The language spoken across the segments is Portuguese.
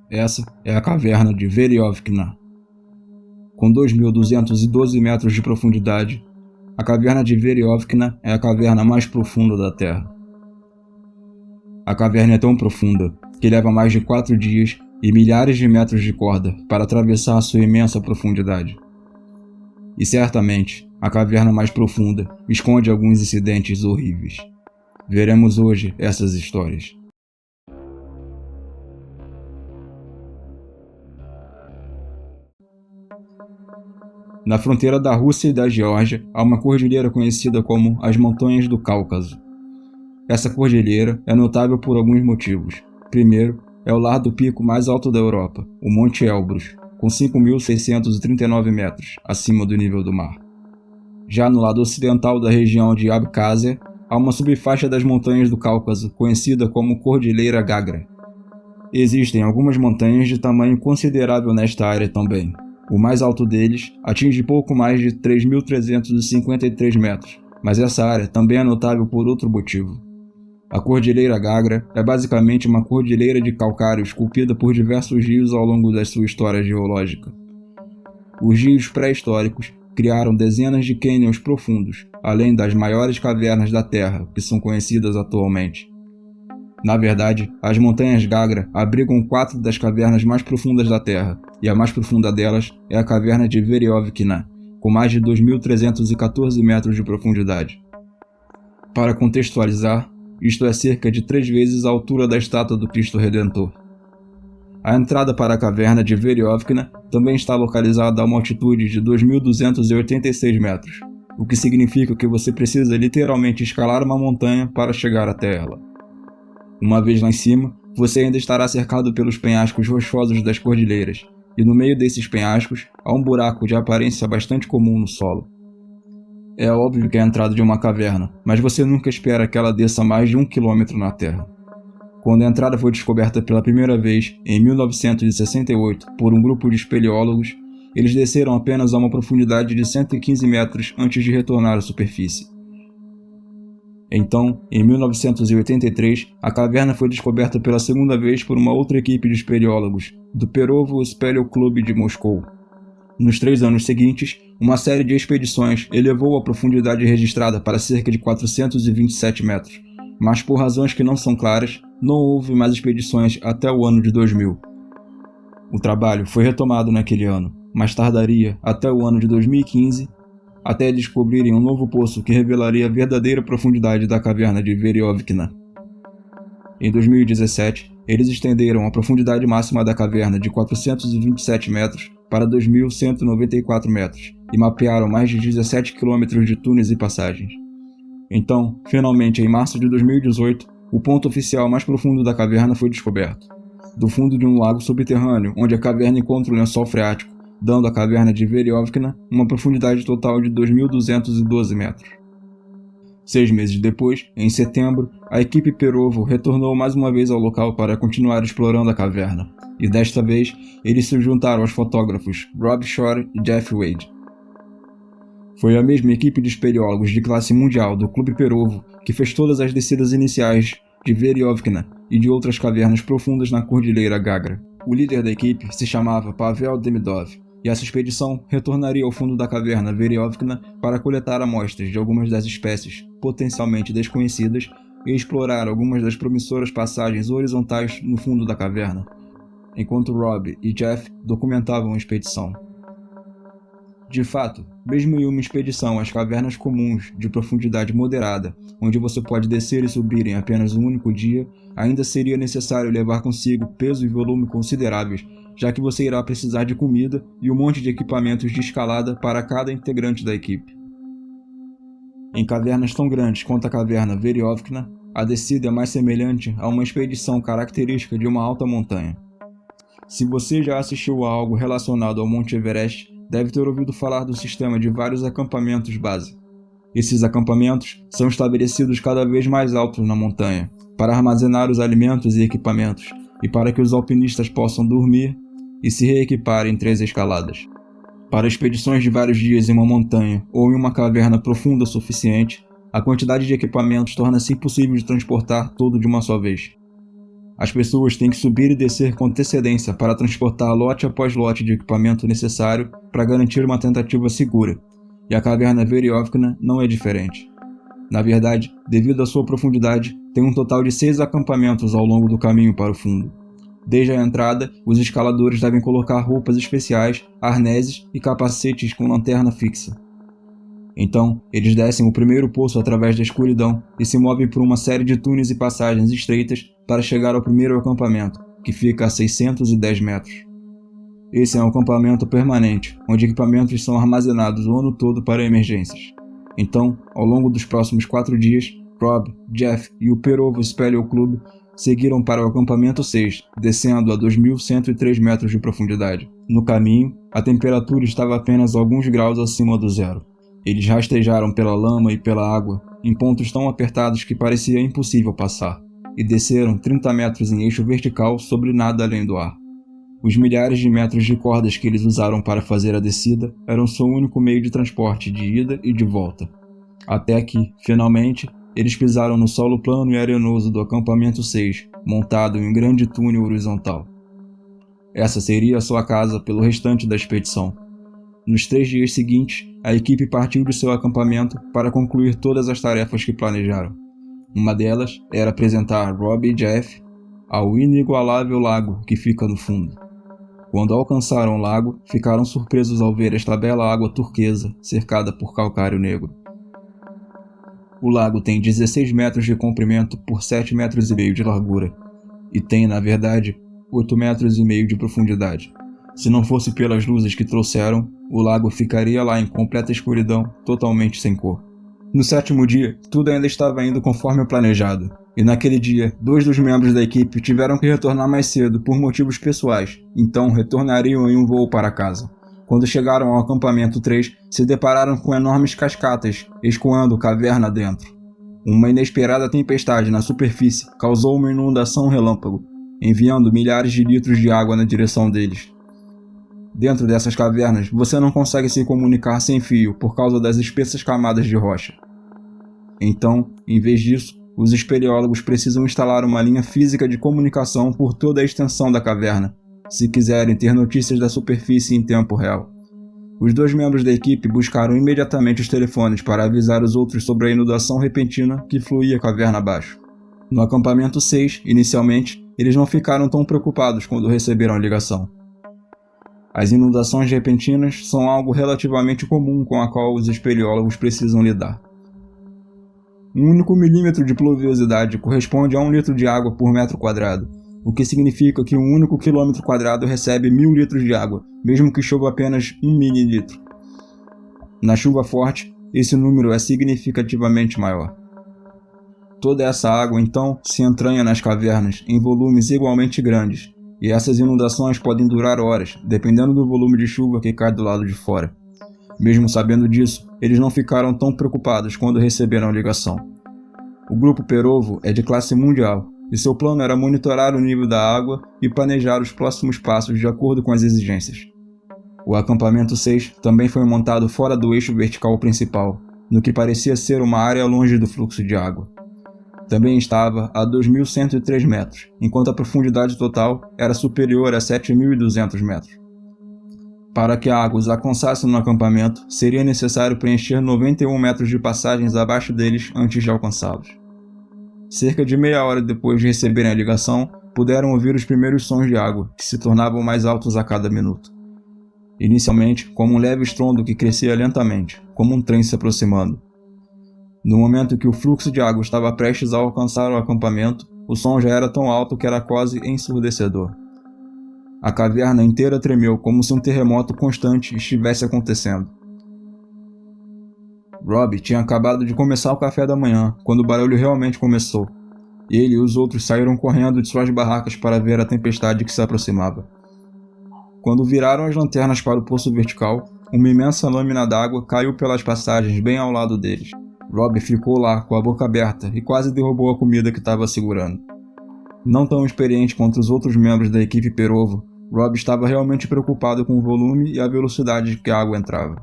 Essa é a caverna de Veriovkina. Com 2.212 metros de profundidade, a caverna de Veriovkina é a caverna mais profunda da Terra. A caverna é tão profunda que leva mais de 4 dias e milhares de metros de corda para atravessar sua imensa profundidade. E certamente, a caverna mais profunda esconde alguns incidentes horríveis. Veremos hoje essas histórias. Na fronteira da Rússia e da Geórgia, há uma cordilheira conhecida como as Montanhas do Cáucaso. Essa cordilheira é notável por alguns motivos. Primeiro, é o lar do pico mais alto da Europa, o Monte Elbrus, com 5.639 metros acima do nível do mar. Já no lado ocidental da região de Abkhazia, há uma subfaixa das Montanhas do Cáucaso, conhecida como Cordilheira Gagra. Existem algumas montanhas de tamanho considerável nesta área também. O mais alto deles atinge pouco mais de 3.353 metros, mas essa área também é notável por outro motivo. A Cordilheira Gagra é basicamente uma cordilheira de calcário esculpida por diversos rios ao longo da sua história geológica. Os rios pré-históricos criaram dezenas de cânions profundos, além das maiores cavernas da Terra que são conhecidas atualmente. Na verdade, as Montanhas Gagra abrigam 4 das cavernas mais profundas da Terra, e a mais profunda delas é a caverna de Veriovkina, com mais de 2.314 metros de profundidade. Para contextualizar, isto é cerca de 3 vezes a altura da estátua do Cristo Redentor. A entrada para a caverna de Veriovkina também está localizada a uma altitude de 2.286 metros, o que significa que você precisa literalmente escalar uma montanha para chegar até ela. Uma vez lá em cima, você ainda estará cercado pelos penhascos rochosos das cordilheiras, e no meio desses penhascos há um buraco de aparência bastante comum no solo. É óbvio que é a entrada de uma caverna, mas você nunca espera que ela desça mais de 1 quilômetro na Terra. Quando a entrada foi descoberta pela primeira vez, em 1968, por um grupo de espeleólogos, eles desceram apenas a uma profundidade de 115 metros antes de retornar à superfície. Então, em 1983, a caverna foi descoberta pela segunda vez por uma outra equipe de espeleólogos, do Perovo Speleoklub de Moscou. Nos 3 anos seguintes, uma série de expedições elevou a profundidade registrada para cerca de 427 metros, mas por razões que não são claras, não houve mais expedições até o ano de 2000. O trabalho foi retomado naquele ano, mas tardaria até o ano de 2015, até descobrirem um novo poço que revelaria a verdadeira profundidade da caverna de Veriovkina. Em 2017, eles estenderam a profundidade máxima da caverna de 427 metros para 2.194 metros e mapearam mais de 17 quilômetros de túneis e passagens. Então, finalmente, em março de 2018, o ponto oficial mais profundo da caverna foi descoberto. Do fundo de um lago subterrâneo, onde a caverna encontra o lençol freático, dando à caverna de Veriovkina uma profundidade total de 2.212 metros. 6 meses depois, em setembro, a equipe Perovo retornou mais uma vez ao local para continuar explorando a caverna, e desta vez eles se juntaram aos fotógrafos Rob Shore e Jeff Wade. Foi a mesma equipe de espeleólogos de classe mundial do Clube Perovo que fez todas as descidas iniciais de Veriovkina e de outras cavernas profundas na Cordilheira Gagra. O líder da equipe se chamava Pavel Demidov, e essa expedição retornaria ao fundo da caverna Veriovkina para coletar amostras de algumas das espécies potencialmente desconhecidas e explorar algumas das promissoras passagens horizontais no fundo da caverna, enquanto Rob e Jeff documentavam a expedição. De fato, mesmo em uma expedição às cavernas comuns de profundidade moderada, onde você pode descer e subir em apenas um único dia, ainda seria necessário levar consigo peso e volume consideráveis, já que você irá precisar de comida e um monte de equipamentos de escalada para cada integrante da equipe. Em cavernas tão grandes quanto a caverna Veriovkina, a descida é mais semelhante a uma expedição característica de uma alta montanha. Se você já assistiu a algo relacionado ao Monte Everest, deve ter ouvido falar do sistema de vários acampamentos base. Esses acampamentos são estabelecidos cada vez mais altos na montanha, para armazenar os alimentos e equipamentos, e para que os alpinistas possam dormir e se reequipar entre as escaladas. Para expedições de vários dias em uma montanha ou em uma caverna profunda o suficiente, a quantidade de equipamentos torna-se impossível de transportar tudo de uma só vez. As pessoas têm que subir e descer com antecedência para transportar lote após lote de equipamento necessário para garantir uma tentativa segura, e a caverna Veriovkina não é diferente. Na verdade, devido à sua profundidade, tem um total de 6 acampamentos ao longo do caminho para o fundo. Desde a entrada, os escaladores devem colocar roupas especiais, arneses e capacetes com lanterna fixa. Então, eles descem o primeiro poço através da escuridão e se movem por uma série de túneis e passagens estreitas para chegar ao primeiro acampamento, que fica a 610 metros. Esse é um acampamento permanente, onde equipamentos são armazenados o ano todo para emergências. Então, ao longo dos próximos 4 dias, Rob, Jeff e o Perovo Speleol Club seguiram para o acampamento 6, descendo a 2.103 metros de profundidade. No caminho, a temperatura estava apenas alguns graus acima do zero. Eles rastejaram pela lama e pela água, em pontos tão apertados que parecia impossível passar, e desceram 30 metros em eixo vertical sobre nada além do ar. Os milhares de metros de cordas que eles usaram para fazer a descida eram seu único meio de transporte de ida e de volta. Até que, finalmente, eles pisaram no solo plano e arenoso do acampamento 6, montado em um grande túnel horizontal. Essa seria a sua casa pelo restante da expedição. Nos 3 dias seguintes, a equipe partiu de seu acampamento para concluir todas as tarefas que planejaram. Uma delas era apresentar Rob e Jeff ao inigualável lago que fica no fundo. Quando alcançaram o lago, ficaram surpresos ao ver esta bela água turquesa cercada por calcário negro. O lago tem 16 metros de comprimento por 7,5 metros de largura e tem, na verdade, 8,5 metros de profundidade. Se não fosse pelas luzes que trouxeram, o lago ficaria lá em completa escuridão, totalmente sem cor. No 7º dia, tudo ainda estava indo conforme o planejado, e naquele dia, 2 dos membros da equipe tiveram que retornar mais cedo por motivos pessoais, então retornariam em um voo para casa. Quando chegaram ao acampamento 3, se depararam com enormes cascatas, escoando caverna dentro. Uma inesperada tempestade na superfície causou uma inundação relâmpago, enviando milhares de litros de água na direção deles. Dentro dessas cavernas, você não consegue se comunicar sem fio por causa das espessas camadas de rocha. Então, em vez disso, os espeleólogos precisam instalar uma linha física de comunicação por toda a extensão da caverna, se quiserem ter notícias da superfície em tempo real. Os 2 membros da equipe buscaram imediatamente os telefones para avisar os outros sobre a inundação repentina que fluía caverna abaixo. No acampamento 6, inicialmente, eles não ficaram tão preocupados quando receberam a ligação. As inundações repentinas são algo relativamente comum com a qual os espeleólogos precisam lidar. Um único milímetro de pluviosidade corresponde a 1 litro de água por metro quadrado, o que significa que um único quilômetro quadrado recebe 1.000 litros de água, mesmo que chova apenas 1 mililitro. Na chuva forte, esse número é significativamente maior. Toda essa água, então, se entranha nas cavernas em volumes igualmente grandes, e essas inundações podem durar horas, dependendo do volume de chuva que cai do lado de fora. Mesmo sabendo disso, eles não ficaram tão preocupados quando receberam a ligação. O grupo Perovo é de classe mundial, e seu plano era monitorar o nível da água e planejar os próximos passos de acordo com as exigências. O acampamento 6 também foi montado fora do eixo vertical principal, no que parecia ser uma área longe do fluxo de água. Também estava a 2.103 metros, enquanto a profundidade total era superior a 7.200 metros. Para que a água os alcançasse no acampamento, seria necessário preencher 91 metros de passagens abaixo deles antes de alcançá-los. Cerca de meia hora depois de receberem a ligação, puderam ouvir os primeiros sons de água, que se tornavam mais altos a cada minuto. Inicialmente, como um leve estrondo que crescia lentamente, como um trem se aproximando. No momento que o fluxo de água estava prestes a alcançar o acampamento, o som já era tão alto que era quase ensurdecedor. A caverna inteira tremeu como se um terremoto constante estivesse acontecendo. Rob tinha acabado de começar o café da manhã, quando o barulho realmente começou. Ele e os outros saíram correndo de suas barracas para ver a tempestade que se aproximava. Quando viraram as lanternas para o poço vertical, uma imensa lâmina d'água caiu pelas passagens bem ao lado deles. Rob ficou lá com a boca aberta e quase derrubou a comida que estava segurando. Não tão experiente quanto os outros membros da equipe Perovo, Rob estava realmente preocupado com o volume e a velocidade que a água entrava.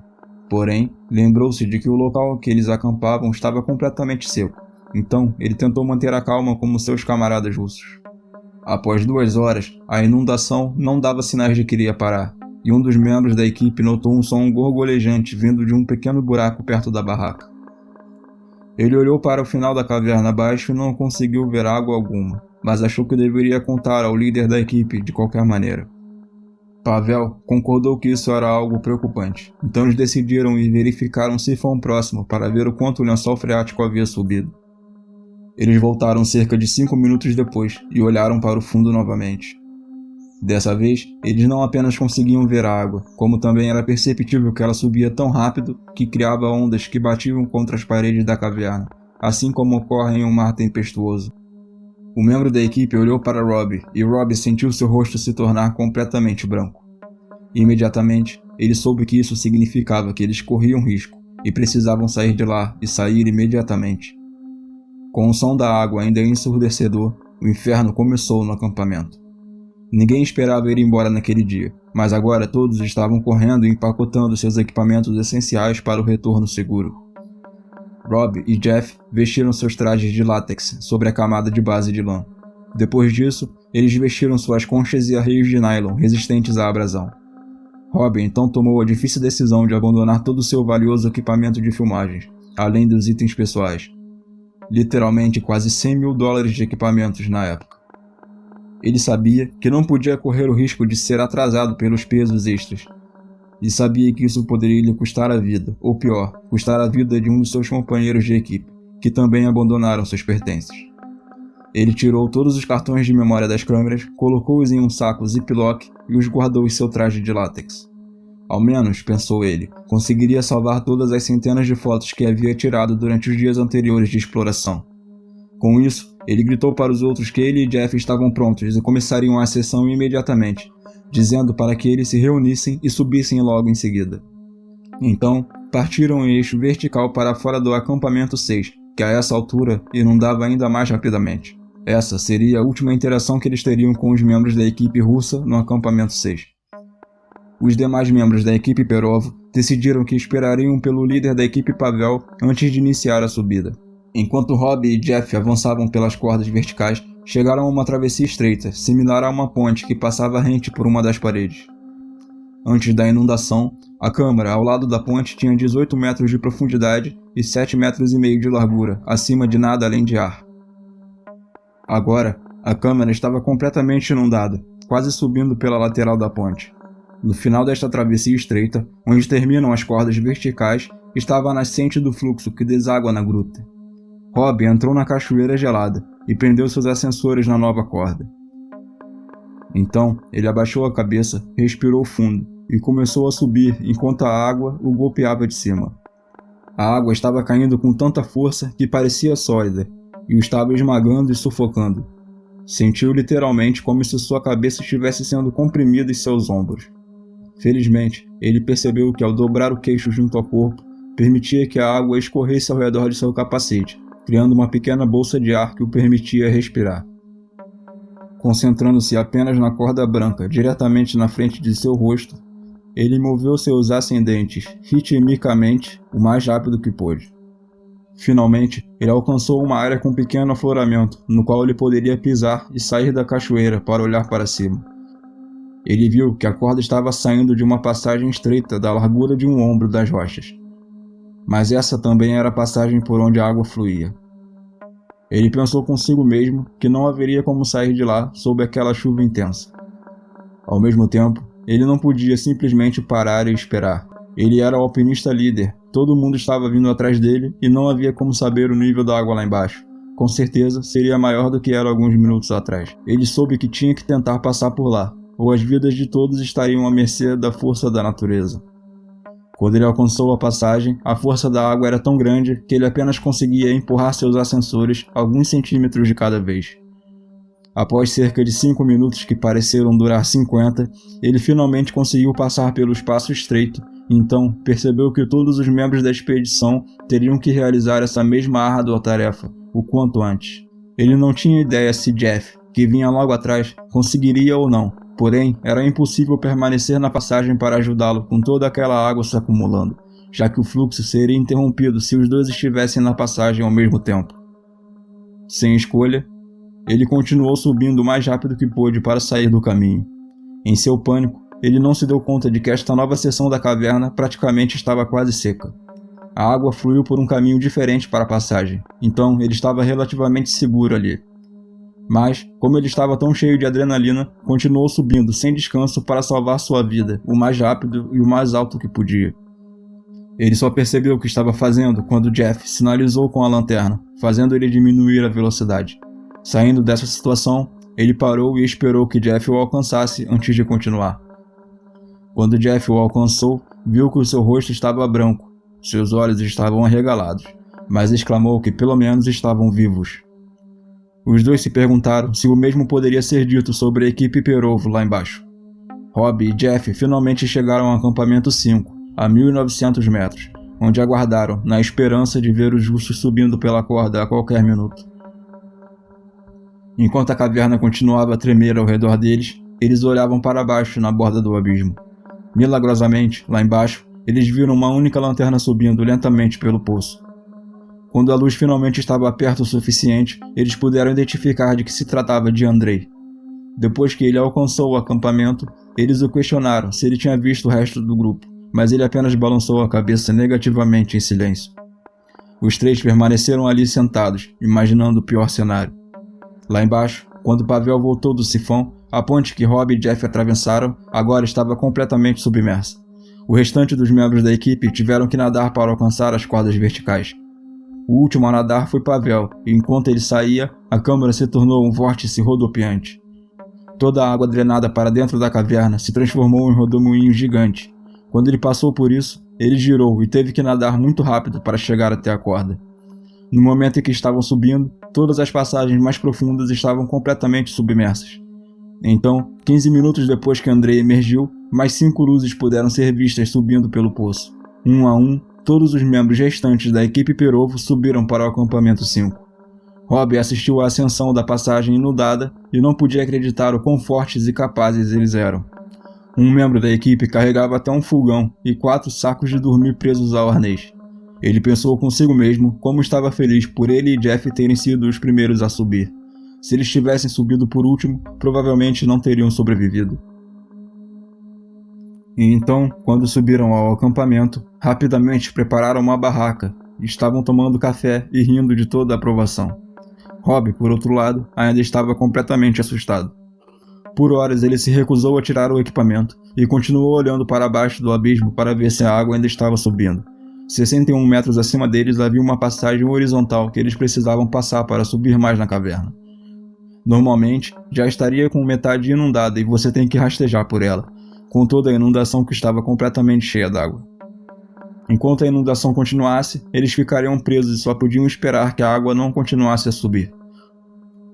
Porém, lembrou-se de que o local que eles acampavam estava completamente seco, então ele tentou manter a calma como seus camaradas russos. Após 2 horas, a inundação não dava sinais de que iria parar, e um dos membros da equipe notou um som gorgolejante vindo de um pequeno buraco perto da barraca. Ele olhou para o final da caverna abaixo e não conseguiu ver água alguma, mas achou que deveria contar ao líder da equipe de qualquer maneira. Pavel concordou que isso era algo preocupante, então eles decidiram ir verificar um sifão próximo para ver o quanto o lençol freático havia subido. Eles voltaram cerca de 5 minutos depois e olharam para o fundo novamente. Dessa vez, eles não apenas conseguiam ver a água, como também era perceptível que ela subia tão rápido que criava ondas que batiam contra as paredes da caverna, assim como ocorre em um mar tempestuoso. O membro da equipe olhou para Robbie e Robbie sentiu seu rosto se tornar completamente branco. Imediatamente, ele soube que isso significava que eles corriam risco e precisavam sair de lá e sair imediatamente. Com o som da água ainda ensurdecedor, o inferno começou no acampamento. Ninguém esperava ir embora naquele dia, mas agora todos estavam correndo e empacotando seus equipamentos essenciais para o retorno seguro. Rob e Jeff vestiram seus trajes de látex sobre a camada de base de lã. Depois disso, eles vestiram suas conchas e arreios de nylon resistentes à abrasão. Rob então tomou a difícil decisão de abandonar todo o seu valioso equipamento de filmagens, além dos itens pessoais. Literalmente quase $100 mil de equipamentos na época. Ele sabia que não podia correr o risco de ser atrasado pelos pesos extras. E sabia que isso poderia lhe custar a vida, ou pior, custar a vida de um de seus companheiros de equipe, que também abandonaram seus pertences. Ele tirou todos os cartões de memória das câmeras, colocou-os em um saco ziplock e os guardou em seu traje de látex. Ao menos, pensou ele, conseguiria salvar todas as centenas de fotos que havia tirado durante os dias anteriores de exploração. Com isso, ele gritou para os outros que ele e Jeff estavam prontos e começariam a sessão imediatamente, dizendo para que eles se reunissem e subissem logo em seguida. Então, partiram em eixo vertical para fora do acampamento 6, que a essa altura inundava ainda mais rapidamente. Essa seria a última interação que eles teriam com os membros da equipe russa no acampamento 6. Os demais membros da equipe Perov decidiram que esperariam pelo líder da equipe Pavel antes de iniciar a subida. Enquanto Rob e Jeff avançavam pelas cordas verticais, chegaram a uma travessia estreita, similar a uma ponte que passava rente por uma das paredes. Antes da inundação, a câmara ao lado da ponte tinha 18 metros de profundidade e 7,5 metros de largura, acima de nada além de ar. Agora, a câmara estava completamente inundada, quase subindo pela lateral da ponte. No final desta travessia estreita, onde terminam as cordas verticais, estava a nascente do fluxo que deságua na gruta. Rob entrou na cachoeira gelada e prendeu seus ascensores na nova corda. Então, ele abaixou a cabeça, respirou fundo e começou a subir enquanto a água o golpeava de cima. A água estava caindo com tanta força que parecia sólida e o estava esmagando e sufocando. Sentiu literalmente como se sua cabeça estivesse sendo comprimida em seus ombros. Felizmente, ele percebeu que ao dobrar o queixo junto ao corpo, permitia que a água escorresse ao redor de seu capacete, criando uma pequena bolsa de ar que o permitia respirar. Concentrando-se apenas na corda branca diretamente na frente de seu rosto, ele moveu seus ascendentes ritmicamente o mais rápido que pôde. Finalmente, ele alcançou uma área com pequeno afloramento, no qual ele poderia pisar e sair da cachoeira para olhar para cima. Ele viu que a corda estava saindo de uma passagem estreita da largura de um ombro das rochas. Mas essa também era a passagem por onde a água fluía. Ele pensou consigo mesmo que não haveria como sair de lá sob aquela chuva intensa. Ao mesmo tempo, ele não podia simplesmente parar e esperar. Ele era o alpinista líder, todo mundo estava vindo atrás dele e não havia como saber o nível da água lá embaixo. Com certeza, seria maior do que era alguns minutos atrás. Ele soube que tinha que tentar passar por lá, ou as vidas de todos estariam à mercê da força da natureza. Quando ele alcançou a passagem, a força da água era tão grande que ele apenas conseguia empurrar seus ascensores alguns centímetros de cada vez. Após cerca de 5 minutos que pareceram durar 50, ele finalmente conseguiu passar pelo espaço estreito e então percebeu que todos os membros da expedição teriam que realizar essa mesma árdua tarefa, o quanto antes. Ele não tinha ideia se Jeff, que vinha logo atrás, conseguiria ou não. Porém, era impossível permanecer na passagem para ajudá-lo com toda aquela água se acumulando, já que o fluxo seria interrompido se os dois estivessem na passagem ao mesmo tempo. Sem escolha, ele continuou subindo o mais rápido que pôde para sair do caminho. Em seu pânico, ele não se deu conta de que esta nova seção da caverna praticamente estava quase seca. A água fluiu por um caminho diferente para a passagem, então ele estava relativamente seguro ali. Mas, como ele estava tão cheio de adrenalina, continuou subindo sem descanso para salvar sua vida, o mais rápido e o mais alto que podia. Ele só percebeu o que estava fazendo quando Jeff sinalizou com a lanterna, fazendo ele diminuir a velocidade. Saindo dessa situação, ele parou e esperou que Jeff o alcançasse antes de continuar. Quando Jeff o alcançou, viu que o seu rosto estava branco, seus olhos estavam arregalados, mas exclamou que pelo menos estavam vivos. Os dois se perguntaram se o mesmo poderia ser dito sobre a equipe Perovo lá embaixo. Rob e Jeff finalmente chegaram ao acampamento 5, a 1.900 metros, onde aguardaram, na esperança de ver os russos subindo pela corda a qualquer minuto. Enquanto a caverna continuava a tremer ao redor deles, eles olhavam para baixo na borda do abismo. Milagrosamente, lá embaixo, eles viram uma única lanterna subindo lentamente pelo poço. Quando a luz finalmente estava perto o suficiente, eles puderam identificar de que se tratava de Andrei. Depois que ele alcançou o acampamento, eles o questionaram se ele tinha visto o resto do grupo, mas ele apenas balançou a cabeça negativamente em silêncio. Os três permaneceram ali sentados, imaginando o pior cenário. Lá embaixo, quando Pavel voltou do sifão, a ponte que Rob e Jeff atravessaram agora estava completamente submersa. O restante dos membros da equipe tiveram que nadar para alcançar as cordas verticais. O último a nadar foi Pavel, e enquanto ele saía, a câmara se tornou um vórtice rodopiante. Toda a água drenada para dentro da caverna se transformou em um rodomoinho gigante. Quando ele passou por isso, ele girou e teve que nadar muito rápido para chegar até a corda. No momento em que estavam subindo, todas as passagens mais profundas estavam completamente submersas. Então, 15 minutos depois que Andrei emergiu, mais 5 luzes puderam ser vistas subindo pelo poço. Um a um, todos os membros restantes da equipe Perovo subiram para o acampamento 5. Rob assistiu à ascensão da passagem inundada e não podia acreditar o quão fortes e capazes eles eram. Um membro da equipe carregava até um fogão e 4 sacos de dormir presos ao arnês. Ele pensou consigo mesmo como estava feliz por ele e Jeff terem sido os primeiros a subir. Se eles tivessem subido por último, provavelmente não teriam sobrevivido. E então, quando subiram ao acampamento, rapidamente prepararam uma barraca e estavam tomando café e rindo de toda a aprovação. Rob, por outro lado, ainda estava completamente assustado. Por horas ele se recusou a tirar o equipamento e continuou olhando para baixo do abismo para ver se a água ainda estava subindo. 61 metros acima deles havia uma passagem horizontal que eles precisavam passar para subir mais na caverna. Normalmente, já estaria com metade inundada e você tem que rastejar por ela, com toda a inundação que estava completamente cheia d'água. Enquanto a inundação continuasse, eles ficariam presos e só podiam esperar que a água não continuasse a subir.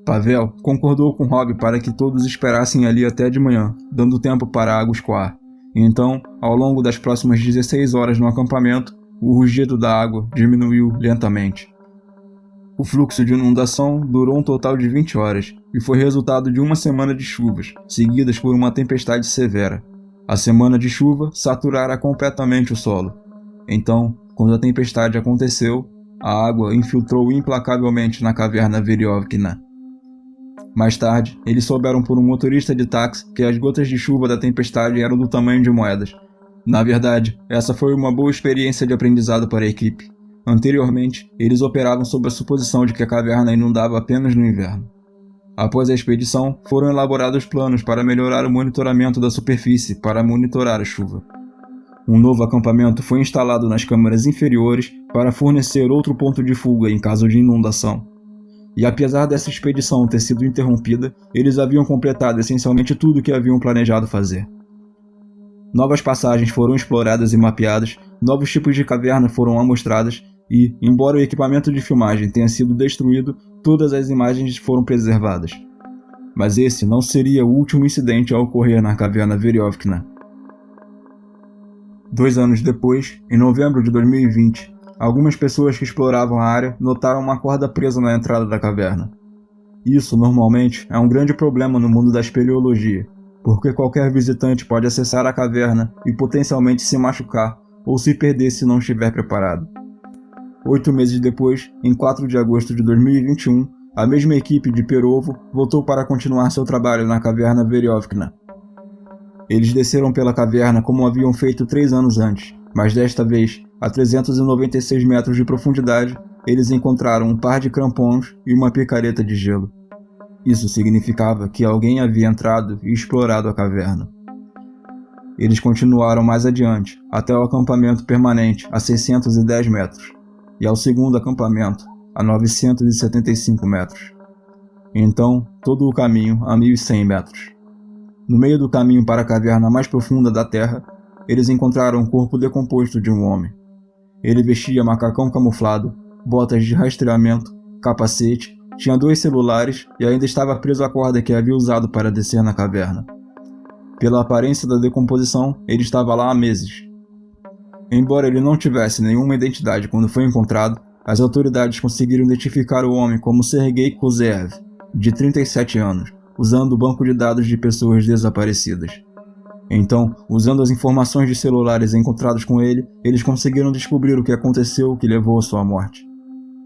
Pavel concordou com Rob para que todos esperassem ali até de manhã, dando tempo para a água escoar. Então, ao longo das próximas 16 horas no acampamento, o rugido da água diminuiu lentamente. O fluxo de inundação durou um total de 20 horas e foi resultado de uma semana de chuvas, seguidas por uma tempestade severa. A semana de chuva saturara completamente o solo. Então, quando a tempestade aconteceu, a água infiltrou implacavelmente na caverna Veriovkina. Mais tarde, eles souberam por um motorista de táxi que as gotas de chuva da tempestade eram do tamanho de moedas. Na verdade, essa foi uma boa experiência de aprendizado para a equipe. Anteriormente, eles operavam sob a suposição de que a caverna inundava apenas no inverno. Após a expedição, foram elaborados planos para melhorar o monitoramento da superfície para monitorar a chuva. Um novo acampamento foi instalado nas câmaras inferiores para fornecer outro ponto de fuga em caso de inundação. E apesar dessa expedição ter sido interrompida, eles haviam completado essencialmente tudo o que haviam planejado fazer. Novas passagens foram exploradas e mapeadas, novos tipos de caverna foram amostradas e, embora o equipamento de filmagem tenha sido destruído, todas as imagens foram preservadas. Mas esse não seria o último incidente a ocorrer na caverna Veriovkina. 2 anos depois, em novembro de 2020, algumas pessoas que exploravam a área notaram uma corda presa na entrada da caverna. Isso, normalmente, é um grande problema no mundo da espeleologia, porque qualquer visitante pode acessar a caverna e potencialmente se machucar ou se perder se não estiver preparado. 8 meses depois, em 4 de agosto de 2021, a mesma equipe de Perovo voltou para continuar seu trabalho na caverna Veriovkina. Eles desceram pela caverna como haviam feito 3 anos antes, mas desta vez, a 396 metros de profundidade, eles encontraram um par de crampons e uma picareta de gelo. Isso significava que alguém havia entrado e explorado a caverna. Eles continuaram mais adiante, até o acampamento permanente a 610 metros, e ao segundo acampamento, a 975 metros. Então, todo o caminho a 1.100 metros. No meio do caminho para a caverna mais profunda da Terra, eles encontraram o corpo decomposto de um homem. Ele vestia macacão camuflado, botas de rastreamento, capacete, tinha 2 celulares e ainda estava preso à corda que havia usado para descer na caverna. Pela aparência da decomposição, ele estava lá há meses. Embora ele não tivesse nenhuma identidade quando foi encontrado, as autoridades conseguiram identificar o homem como Sergei Kozeev, de 37 anos, usando o banco de dados de pessoas desaparecidas. Então, usando as informações de celulares encontrados com ele, eles conseguiram descobrir o que aconteceu que levou à sua morte.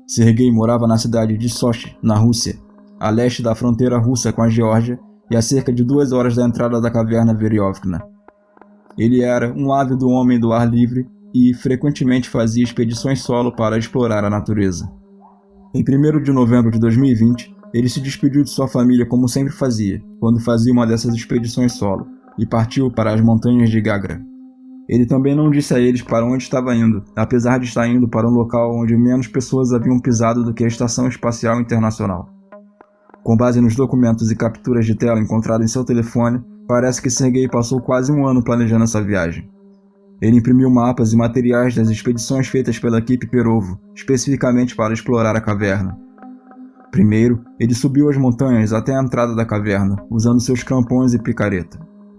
Sergei morava na cidade de Sochi, na Rússia, a leste da fronteira russa com a Geórgia e a cerca de 2 horas da entrada da caverna Veriovkina. Ele era um ávido homem do ar livre e frequentemente fazia expedições solo para explorar a natureza. Em 1º de novembro de 2020, ele se despediu de sua família como sempre fazia, quando fazia uma dessas expedições solo, e partiu para as montanhas de Gagra. Ele também não disse a eles para onde estava indo, apesar de estar indo para um local onde menos pessoas haviam pisado do que a Estação Espacial Internacional. Com base nos documentos e capturas de tela encontrados em seu telefone, parece que Sergei passou quase 1 ano planejando essa viagem. Ele imprimiu mapas e materiais das expedições feitas pela equipe Perovo, especificamente para explorar a caverna. Primeiro, ele subiu as montanhas até a entrada da caverna, usando seus crampons e picareta.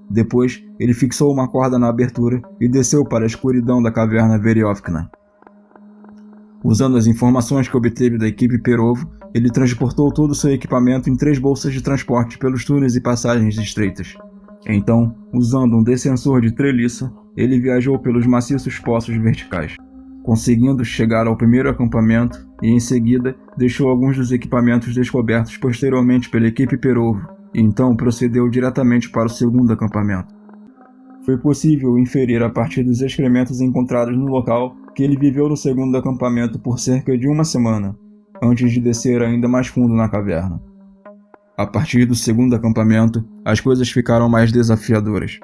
Depois, ele fixou uma corda na abertura e desceu para a escuridão da caverna Veriovkina. Usando as informações que obteve da equipe Perovo, ele transportou todo o seu equipamento em 3 bolsas de transporte pelos túneis e passagens estreitas. Então, usando um descensor de treliça, ele viajou pelos maciços poços verticais, conseguindo chegar ao primeiro acampamento e, em seguida, deixou alguns dos equipamentos descobertos posteriormente pela equipe Perovo e então procedeu diretamente para o segundo acampamento. Foi possível inferir a partir dos excrementos encontrados no local que ele viveu no segundo acampamento por cerca de 1 semana, antes de descer ainda mais fundo na caverna. A partir do segundo acampamento, as coisas ficaram mais desafiadoras.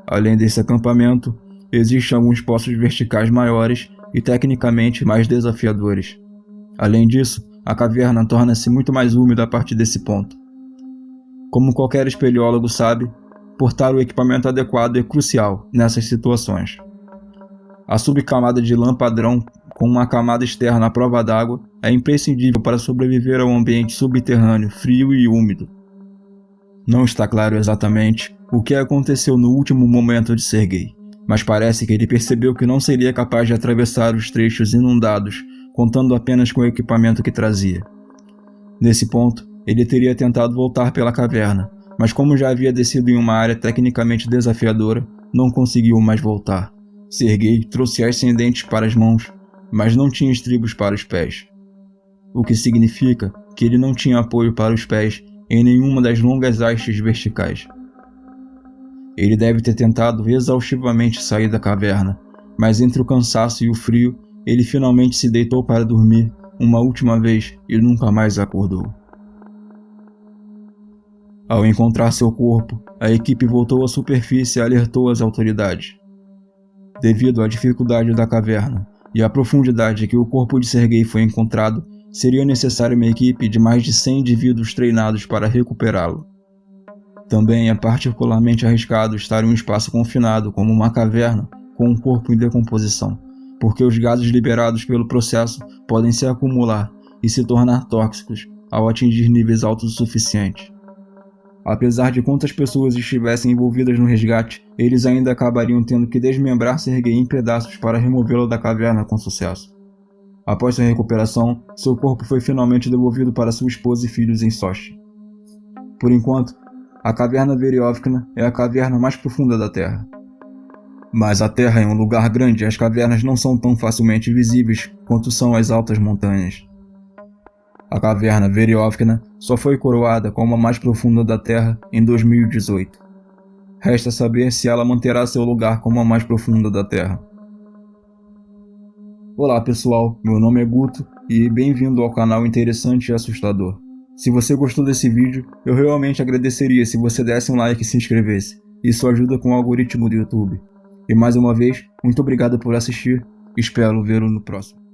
Além desse acampamento, existem alguns poços verticais maiores e tecnicamente mais desafiadores. Além disso, a caverna torna-se muito mais úmida a partir desse ponto. Como qualquer espeleólogo sabe, portar o equipamento adequado é crucial nessas situações. A subcamada de lã padrão com uma camada externa à prova d'água é imprescindível para sobreviver a um ambiente subterrâneo frio e úmido. Não está claro exatamente o que aconteceu no último momento de Sergei, mas parece que ele percebeu que não seria capaz de atravessar os trechos inundados contando apenas com o equipamento que trazia. Nesse ponto, ele teria tentado voltar pela caverna, mas como já havia descido em uma área tecnicamente desafiadora, não conseguiu mais voltar. Sergei trouxe ascendentes para as mãos, mas não tinha estribos para os pés, o que significa que ele não tinha apoio para os pés em nenhuma das longas hastes verticais. Ele deve ter tentado exaustivamente sair da caverna, mas entre o cansaço e o frio, ele finalmente se deitou para dormir uma última vez e nunca mais acordou. Ao encontrar seu corpo, a equipe voltou à superfície e alertou as autoridades. Devido à dificuldade da caverna e à profundidade que o corpo de Sergei foi encontrado, seria necessária uma equipe de mais de 100 indivíduos treinados para recuperá-lo. Também é particularmente arriscado estar em um espaço confinado como uma caverna com um corpo em decomposição, porque os gases liberados pelo processo podem se acumular e se tornar tóxicos ao atingir níveis altos o suficiente. Apesar de quantas pessoas estivessem envolvidas no resgate, eles ainda acabariam tendo que desmembrar Sergei em pedaços para removê-lo da caverna com sucesso. Após sua recuperação, seu corpo foi finalmente devolvido para sua esposa e filhos em Sochi. Por enquanto, a caverna Veriovkina é a caverna mais profunda da Terra. Mas a Terra é um lugar grande e as cavernas não são tão facilmente visíveis quanto são as altas montanhas. A caverna Veriovkina só foi coroada como a mais profunda da Terra em 2018. Resta saber se ela manterá seu lugar como a mais profunda da Terra. Olá pessoal, meu nome é Guto e bem-vindo ao canal Interessante e Assustador. Se você gostou desse vídeo, eu realmente agradeceria se você desse um like e se inscrevesse. Isso ajuda com o algoritmo do YouTube. E mais uma vez, muito obrigado por assistir. Espero vê-lo no próximo.